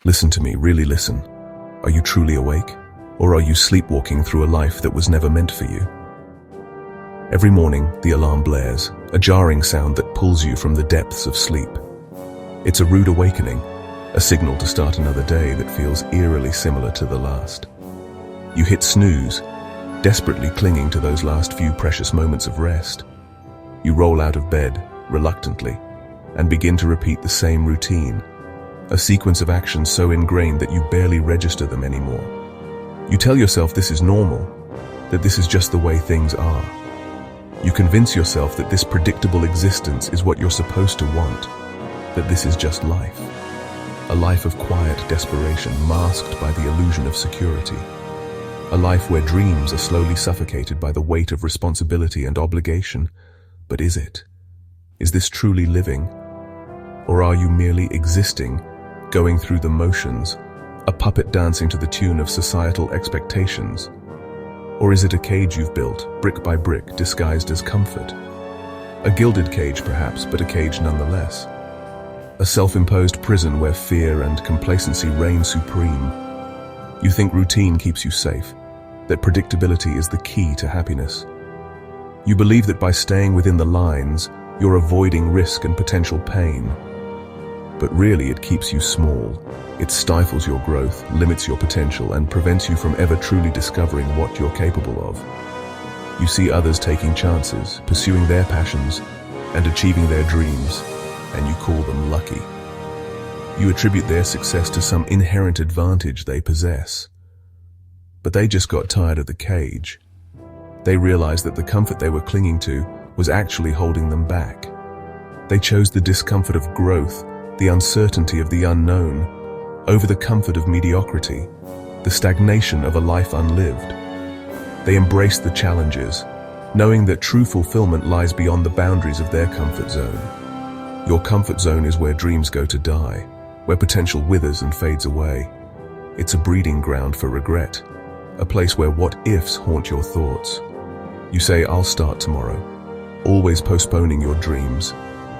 Listen to me, really listen. Are you truly awake? Or are you sleepwalking through a life that was never meant for you? Every morning, the alarm blares, a jarring sound that pulls you from the depths of sleep. It's a rude awakening, a signal to start another day that feels eerily similar to the last. You hit snooze, desperately clinging to those last few precious moments of rest. You roll out of bed, reluctantly, and begin to repeat the same routine, a sequence of actions so ingrained that you barely register them anymore. You tell yourself this is normal, that this is just the way things are. You convince yourself that this predictable existence is what you're supposed to want, that this is just life. A life of quiet desperation masked by the illusion of security. A life where dreams are slowly suffocated by the weight of responsibility and obligation. But is it? Is this truly living? Or are you merely existing, going through the motions, a puppet dancing to the tune of societal expectations? Or is it a cage you've built, brick by brick, disguised as comfort? A gilded cage perhaps, but a cage nonetheless. A self-imposed prison where fear and complacency reign supreme. You think routine keeps you safe, that predictability is the key to happiness. You believe that by staying within the lines, you're avoiding risk and potential pain. But really it keeps you small. It stifles your growth, limits your potential, and prevents you from ever truly discovering what you're capable of. You see others taking chances, pursuing their passions, and achieving their dreams, and you call them lucky. You attribute their success to some inherent advantage they possess. But they just got tired of the cage. They realized that the comfort they were clinging to was actually holding them back. They chose the discomfort of growth, the uncertainty of the unknown, over the comfort of mediocrity, the stagnation of a life unlived. They embraced the challenges, knowing that true fulfillment lies beyond the boundaries of their comfort zone. Your comfort zone is where dreams go to die, where potential withers and fades away. It's a breeding ground for regret, a place where what-ifs haunt your thoughts. You say, I'll start tomorrow, always postponing your dreams,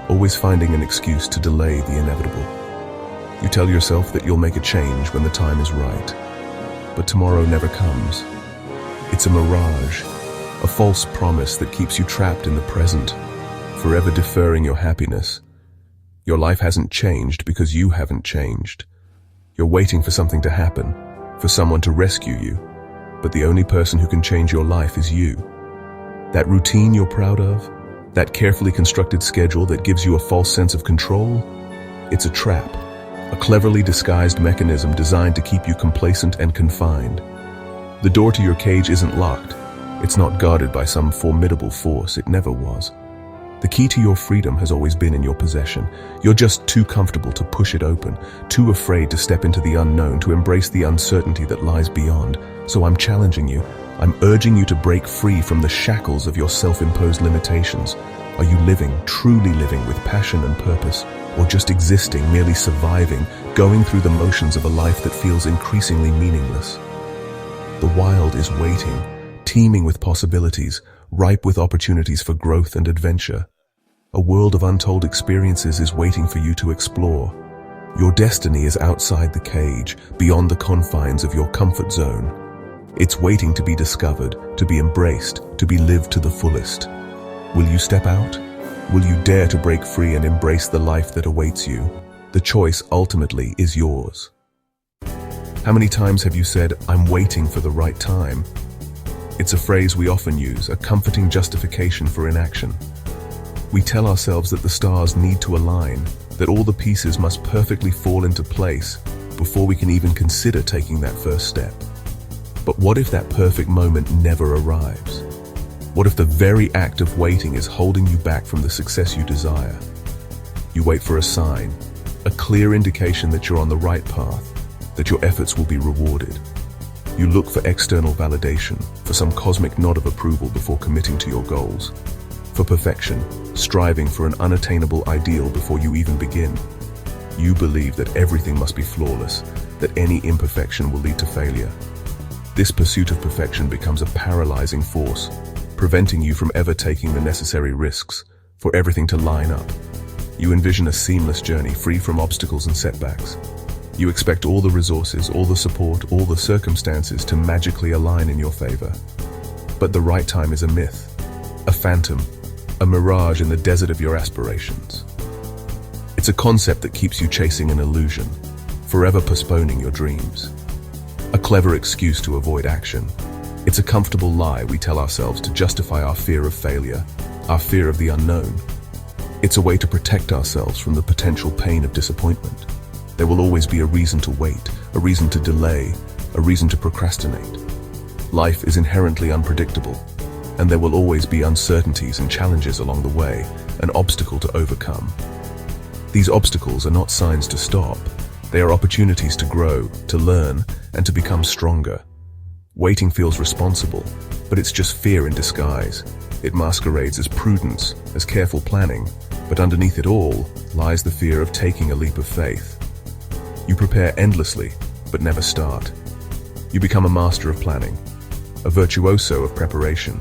always finding an excuse to delay the inevitable. You tell yourself that you'll make a change when the time is right, but tomorrow never comes. It's a mirage, a false promise that keeps you trapped in the present, forever deferring your happiness. Your life hasn't changed because you haven't changed. You're waiting for something to happen, for someone to rescue you, but the only person who can change your life is you. That routine you're proud of, that carefully constructed schedule that gives you a false sense of control, it's a trap, a cleverly disguised mechanism designed to keep you complacent and confined. The door to your cage isn't locked. It's not guarded by some formidable force. It never was. The key to your freedom has always been in your possession. You're just too comfortable to push it open, too afraid to step into the unknown, to embrace the uncertainty that lies beyond. So I'm challenging you. I'm urging you to break free from the shackles of your self-imposed limitations. Are you living, truly living with passion and purpose, or just existing, merely surviving, going through the motions of a life that feels increasingly meaningless? The wild is waiting, teeming with possibilities, ripe with opportunities for growth and adventure. A world of untold experiences is waiting for you to explore. Your destiny is outside the cage, beyond the confines of your comfort zone. It's waiting to be discovered, to be embraced, to be lived to the fullest. Will you step out? Will you dare to break free and embrace the life that awaits you? The choice ultimately is yours. How many times have you said, I'm waiting for the right time? It's a phrase we often use, a comforting justification for inaction. We tell ourselves that the stars need to align, that all the pieces must perfectly fall into place before we can even consider taking that first step. But what if that perfect moment never arrives? What if the very act of waiting is holding you back from the success you desire? You wait for a sign, a clear indication that you're on the right path, that your efforts will be rewarded. You look for external validation, for some cosmic nod of approval before committing to your goals. For perfection, striving for an unattainable ideal before you even begin. You believe that everything must be flawless, that any imperfection will lead to failure. This pursuit of perfection becomes a paralyzing force, preventing you from ever taking the necessary risks, for everything to line up. You envision a seamless journey, free from obstacles and setbacks. You expect all the resources, all the support, all the circumstances to magically align in your favor. But the right time is a myth, a phantom, a mirage in the desert of your aspirations. It's a concept that keeps you chasing an illusion, forever postponing your dreams. A clever excuse to avoid action. It's a comfortable lie we tell ourselves to justify our fear of failure, our fear of the unknown. It's a way to protect ourselves from the potential pain of disappointment. There will always be a reason to wait, a reason to delay, a reason to procrastinate. Life is inherently unpredictable, and there will always be uncertainties and challenges along the way, an obstacle to overcome. These obstacles are not signs to stop. They are opportunities to grow, to learn, and to become stronger. Waiting feels responsible, but it's just fear in disguise. It masquerades as prudence, as careful planning, but underneath it all lies the fear of taking a leap of faith. You prepare endlessly, but never start. You become a master of planning, a virtuoso of preparation,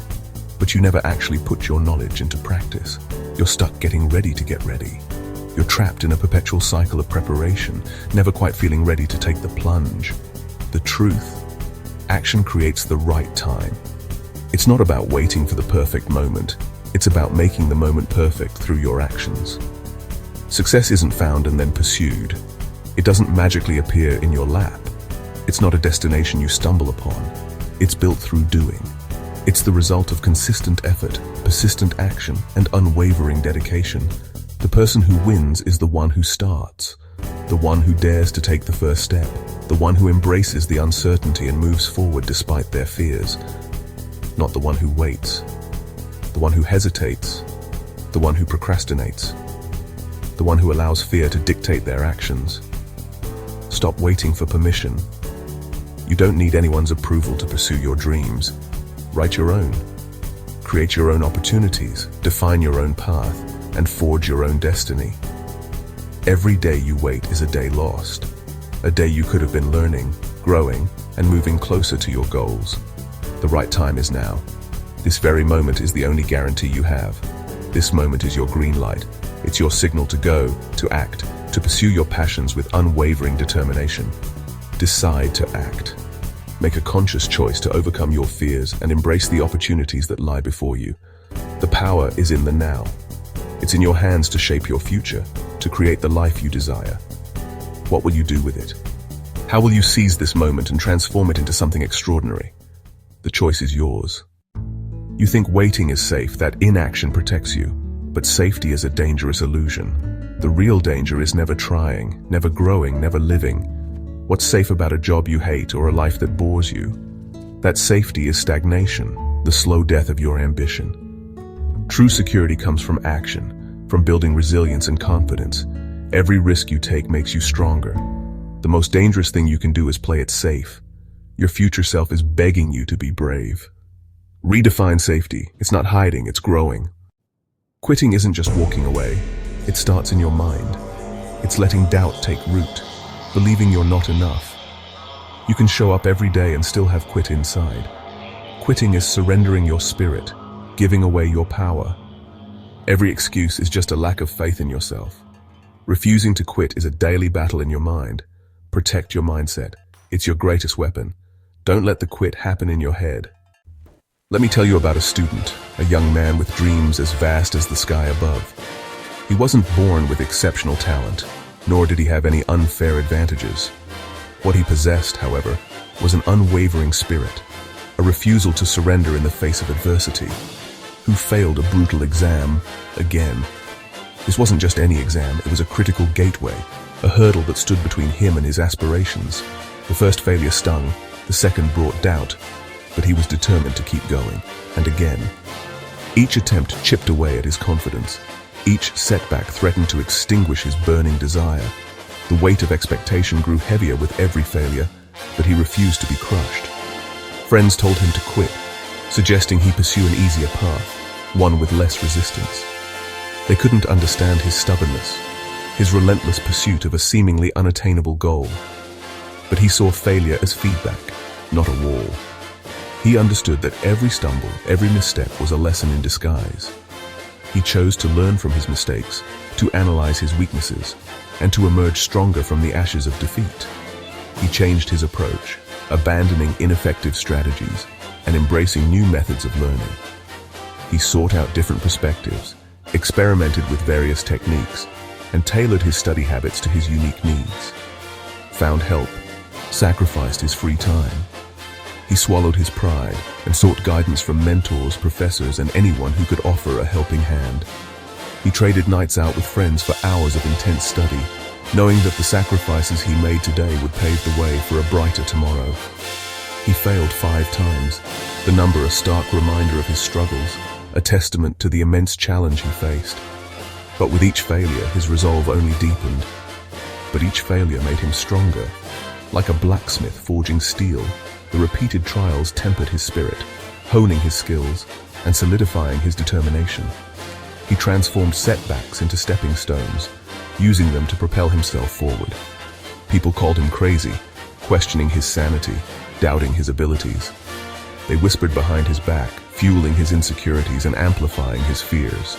but you never actually put your knowledge into practice. You're stuck getting ready to get ready. You're trapped in a perpetual cycle of preparation, never quite feeling ready to take the plunge. The truth: action creates the right time. It's not about waiting for the perfect moment. It's about making the moment perfect through your actions. Success isn't found and then pursued. It doesn't magically appear in your lap. It's not a destination you stumble upon. It's built through doing. It's the result of consistent effort, persistent action, and unwavering dedication. The person who wins is the one who starts, the one who dares to take the first step, the one who embraces the uncertainty and moves forward despite their fears. Not the one who waits, the one who hesitates, the one who procrastinates, the one who allows fear to dictate their actions. Stop waiting for permission. You don't need anyone's approval to pursue your dreams. Write your own. Create your own opportunities, define your own path, and forge your own destiny. Every day you wait is a day lost. A day you could have been learning, growing, and moving closer to your goals. The right time is now. This very moment is the only guarantee you have. This moment is your green light. It's your signal to go, to act, to pursue your passions with unwavering determination. Decide to act. Make a conscious choice to overcome your fears and embrace the opportunities that lie before you. The power is in the now. It's in your hands to shape your future, to create the life you desire. What will you do with it? How will you seize this moment and transform it into something extraordinary? The choice is yours. You think waiting is safe, that inaction protects you, but safety is a dangerous illusion. The real danger is never trying, never growing, never living. What's safe about a job you hate or a life that bores you? That safety is stagnation, the slow death of your ambition. True security comes from action, from building resilience and confidence. Every risk you take makes you stronger. The most dangerous thing you can do is play it safe. Your future self is begging you to be brave. Redefine safety. It's not hiding, it's growing. Quitting isn't just walking away. It starts in your mind. It's letting doubt take root, believing you're not enough. You can show up every day and still have quit inside. Quitting is surrendering your spirit, giving away your power. Every excuse is just a lack of faith in yourself. Refusing to quit is a daily battle in your mind. Protect your mindset. It's your greatest weapon. Don't let the quit happen in your head. Let me tell you about a student, a young man with dreams as vast as the sky above. He wasn't born with exceptional talent, nor did he have any unfair advantages. What he possessed, however, was an unwavering spirit, a refusal to surrender in the face of adversity. Who failed a brutal exam again. This wasn't just any exam, it was a critical gateway, a hurdle that stood between him and his aspirations. The first failure stung, the second brought doubt, but he was determined to keep going, and again. Each attempt chipped away at his confidence. Each setback threatened to extinguish his burning desire. The weight of expectation grew heavier with every failure, but he refused to be crushed. Friends told him to quit, suggesting he pursue an easier path, one with less resistance. They couldn't understand his stubbornness, his relentless pursuit of a seemingly unattainable goal. But he saw failure as feedback, not a wall. He understood that every stumble, every misstep was a lesson in disguise. He chose to learn from his mistakes, to analyze his weaknesses, and to emerge stronger from the ashes of defeat. He changed his approach, abandoning ineffective strategies and embracing new methods of learning. He sought out different perspectives, experimented with various techniques, and tailored his study habits to his unique needs. Found help, sacrificed his free time. He swallowed his pride and sought guidance from mentors, professors, and anyone who could offer a helping hand. He traded nights out with friends for hours of intense study, knowing that the sacrifices he made today would pave the way for a brighter tomorrow. He failed 5 times, the number a stark reminder of his struggles, a testament to the immense challenge he faced. But with each failure, his resolve only deepened. But each failure made him stronger. Like a blacksmith forging steel, the repeated trials tempered his spirit, honing his skills and solidifying his determination. He transformed setbacks into stepping stones, using them to propel himself forward. People called him crazy, questioning his sanity, doubting his abilities. They whispered behind his back, fueling his insecurities and amplifying his fears.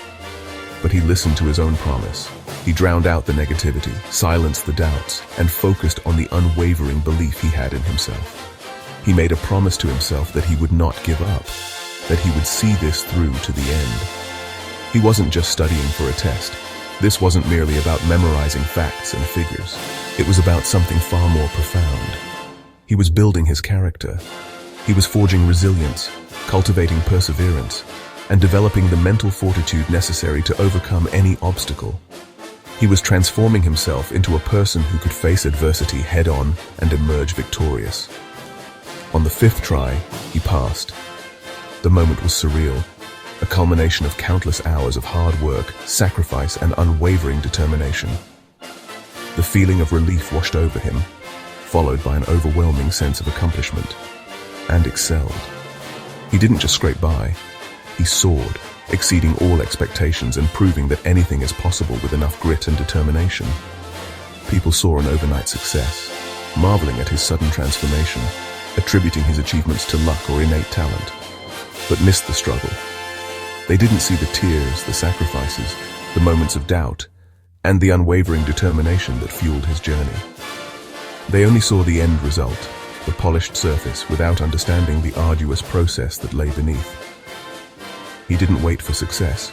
But he listened to his own promise. He drowned out the negativity, silenced the doubts, and focused on the unwavering belief he had in himself. He made a promise to himself that he would not give up, that he would see this through to the end. He wasn't just studying for a test. This wasn't merely about memorizing facts and figures. It was about something far more profound. He was building his character. He was forging resilience, cultivating perseverance, and developing the mental fortitude necessary to overcome any obstacle. He was transforming himself into a person who could face adversity head-on and emerge victorious. On the 5th try, he passed. The moment was surreal, a culmination of countless hours of hard work, sacrifice, and unwavering determination. The feeling of relief washed over him, followed by an overwhelming sense of accomplishment, and excelled. He didn't just scrape by, he soared, exceeding all expectations and proving that anything is possible with enough grit and determination. People saw an overnight success, marveling at his sudden transformation, attributing his achievements to luck or innate talent, but missed the struggle. They didn't see the tears, the sacrifices, the moments of doubt, and the unwavering determination that fueled his journey. They only saw the end result, the polished surface, without understanding the arduous process that lay beneath. He didn't wait for success.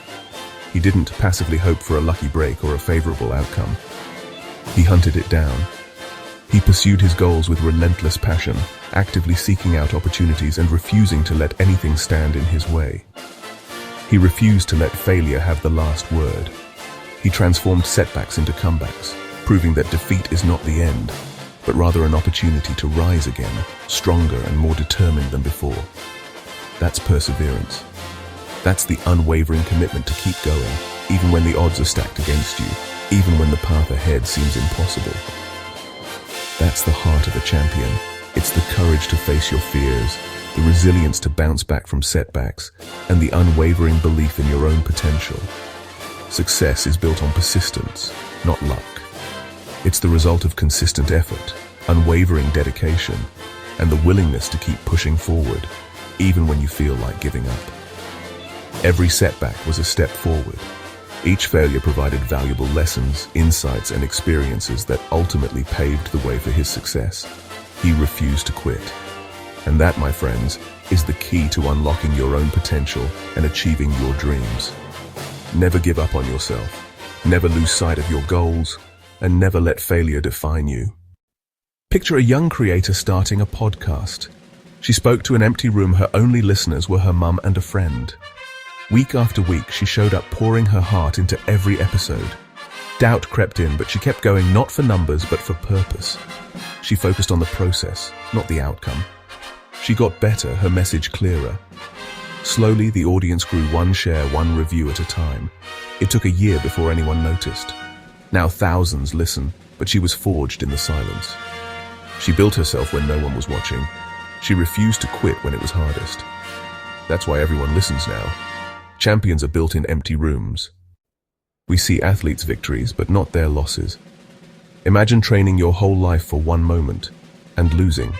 He didn't passively hope for a lucky break or a favorable outcome. He hunted it down. He pursued his goals with relentless passion, actively seeking out opportunities and refusing to let anything stand in his way. He refused to let failure have the last word. He transformed setbacks into comebacks, proving that defeat is not the end, but rather an opportunity to rise again, stronger and more determined than before. That's perseverance. That's the unwavering commitment to keep going, even when the odds are stacked against you, even when the path ahead seems impossible. That's the heart of a champion. It's the courage to face your fears, the resilience to bounce back from setbacks, and the unwavering belief in your own potential. Success is built on persistence, not luck. It's the result of consistent effort, unwavering dedication, and the willingness to keep pushing forward, even when you feel like giving up. Every setback was a step forward. Each failure provided valuable lessons, insights, and experiences that ultimately paved the way for his success. He refused to quit. And that, my friends, is the key to unlocking your own potential and achieving your dreams. Never give up on yourself. Never lose sight of your goals, and never let failure define you. Picture a young creator starting a podcast. She spoke to an empty room. Her only listeners were her mum and a friend. Week after week, she showed up, pouring her heart into every episode. Doubt crept in, but she kept going, not for numbers, but for purpose. She focused on the process, not the outcome. She got better, her message clearer. Slowly, the audience grew, one share, one review at a time. It took a year before anyone noticed. Now thousands listen, but she was forged in the silence. She built herself when no one was watching. She refused to quit when it was hardest. That's why everyone listens now. Champions are built in empty rooms. We see athletes' victories, but not their losses. Imagine training your whole life for one moment and losing.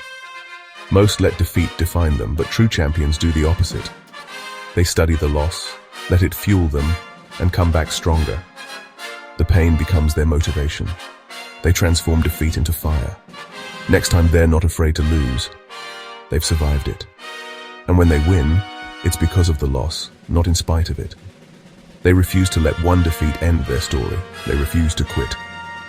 Most let defeat define them, but true champions do the opposite. They study the loss, let it fuel them, and come back stronger. The pain becomes their motivation. They transform defeat into fire. Next time, they're not afraid to lose. They've survived it. And when they win, it's because of the loss, not in spite of it. They refuse to let one defeat end their story. They refuse to quit.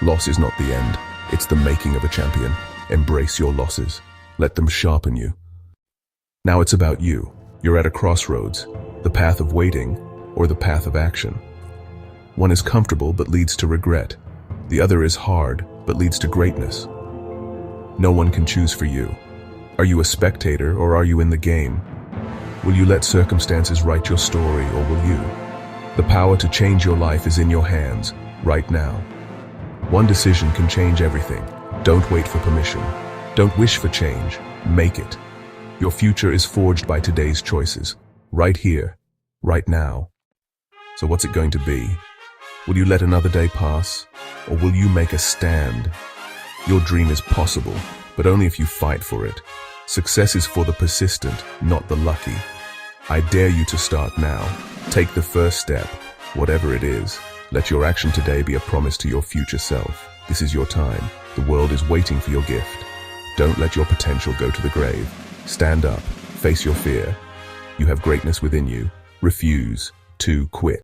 Loss is not the end. It's the making of a champion. Embrace your losses. Let them sharpen you. Now it's about you. You're at a crossroads, the path of waiting or the path of action. One is comfortable but leads to regret. The other is hard but leads to greatness. No one can choose for you. Are you a spectator or are you in the game? Will you let circumstances write your story, or will you? The power to change your life is in your hands, right now. One decision can change everything. Don't wait for permission. Don't wish for change. Make it. Your future is forged by today's choices, right here, right now. So what's it going to be? Will you let another day pass, or will you make a stand? Your dream is possible, but only if you fight for it. Success is for the persistent, not the lucky. I dare you to start now. Take the first step, whatever it is. Let your action today be a promise to your future self. This is your time. The world is waiting for your gift. Don't let your potential go to the grave. Stand up, face your fear. You have greatness within you. Refuse to quit.